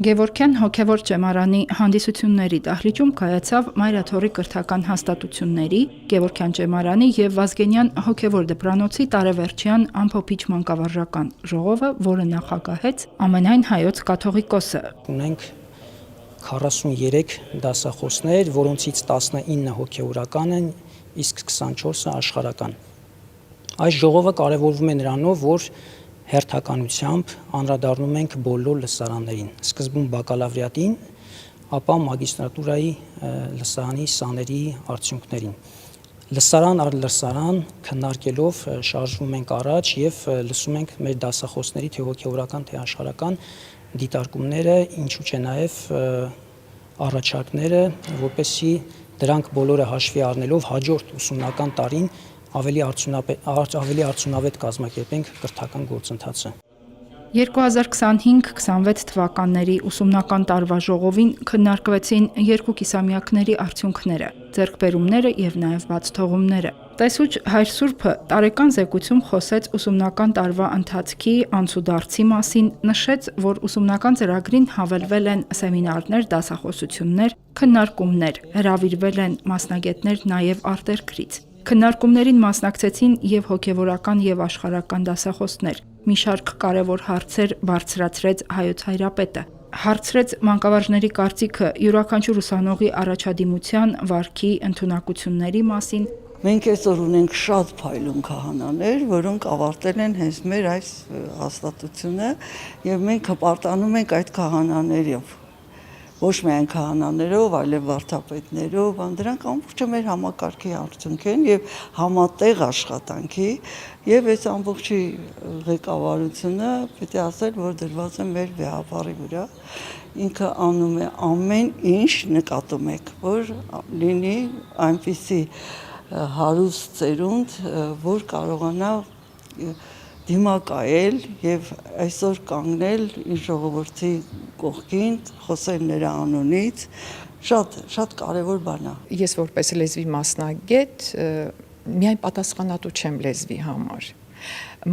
Գևորգյան հոգևոր ճեմարանի հանդիսությունների դահլիճում կայացավ Մայրաթորի կրթական հաստատությունների, Գևորգյան ճեմարանի եւ Վազգենյան հոգևոր դպրանոցի տարեվերջյան ամփոփիչ մանկավարժական ժողովը, որը նախագահեց ամենայն հայոց կաթողիկոսը։ Ունենք 43 դասախոսներ, որոնցից 19 հոգևորական են, իսկ 24-ը աշխարհական։ Այս ժողովը կարևորվում է նրանով, որ հերթականությամբ անդրադառնում ենք բոլոր լսարաններին, սկզբում բակալավրիատին, ապա մագիստրատուրայի լսարանի սաների արդյունքներին։ Լսարան առ լսարան քննարկելով շարժվում ենք առաջ եւ լսում ենք մեր դասախոսների թե հոգևորական թե աշխարհական դիտարկումները, ինչու՞ չէ նաեւ առաջարկները, որպեսզի դրանք բոլորը հաշվի առնելով հաջորդ ուսումնական տարին ավելի արդյունավետ կազմակերպենք կրթական գործընթացը։ 2025-26 թվականների ուսումնական տարվա ժողովին քննարկվեցին 2 կիսամյակների արդյունքները, ձեռքբերումները եւ նաեւ բացթողումները։ Տեսուչ Հայր Սուրբը տարեկան զեկույցում խոսեց ուսումնական տարվա ընթացքի անցուդարձի մասին, նշեց, որ ուսումնական ծրագրին հավելվել են սեմինարներ, դասախոսություններ, քննարկումներ, հրավիրվել են մասնագետներ նաեւ արտերկրից։ Քննարկումներին մասնակցեցին եւ հոգևորական եւ աշխարհական դասախոսներ։ Մի շարք կարևոր հարցեր բարձրացրեց Հայոց Հայրապետը։ Հարցրեց մանկավարժների կարծիքը յուրաքանչյուր ուսանողի առաջադիմության, վարքի, ընդունակությունների մասին։ Մենք այսօր ունենք շատ փայլուն քահանաներ, որոնք ավարտել են հենց մեր այս հաստատությունը, եւ մենք հպարտանում ենք այդ քահանաներով։ Ոչ միայն քահանաներով, այլև վարդապետներով, դրանք ամբողջը մեր համակարգի արդյունք են եւ համատեղ աշխատանքի, եւ այս ամբողջի ղեկավարությունը պետք է ասել, որ դրված է մեր վեհապարի վրա։ Ինքը անում է ամեն ինչ, նկատում եք, որ լինի այնպիսի հարուստ ծերունդ, որ կարողանա դիմակայել եւ այսօր կանգնել իր ժողովրդի կողքին, խոսել նրա անունից, շատ կարևոր բան է։ Ես որպես լեզվի մասնագետ միայն պատասխանատու չեմ լեզվի համար։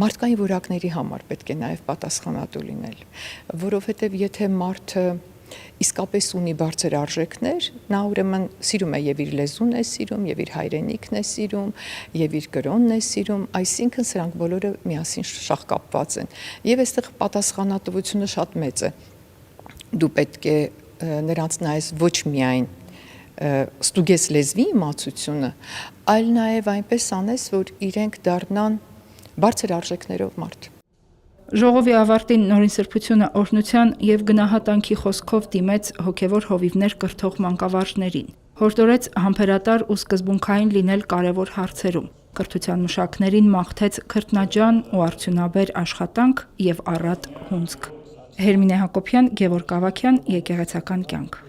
Մարդկային որակների համար պետք է նաեւ պատասխանատու լինել, որովհետեւ եթե մարդը իսկապես ունի բարձր արժեքներ, նա ուրեմն սիրում է եւ իր լեզուն է սիրում, եւ իր հայրենիքն է սիրում, եւ իր կրոնն է սիրում, այսինքն սրանք բոլորը միասին շահկապված են։ Եվ այստեղ պատասխանատվությունը շատ մեծ է։ Դու պետք է նրանց նայես ոչ միայն ստուգես լեզվի իմացությունը, այլ նաեւ այնպես անես, որ իրենք դառնան բարձր արժեքներով մարդ։ Ժողովի ավարտին Նորին Սրբությունը օրհնության եւ գնահատանքի խոսքով դիմեց հոգևոր հովիվներ կրթող մանկավարժներին։ Հորդորեց համբերատար ու սկզբունքային լինել կարևոր հարցերում։ Կրթության մշակներին մաղթեց քրտնաջան ու արդյունաբեր աշխատանք եւ առատ հունձք։ Հերմինե Հակոբյան, Գևորգ Ավագյան, Եկեղեցական կյանք։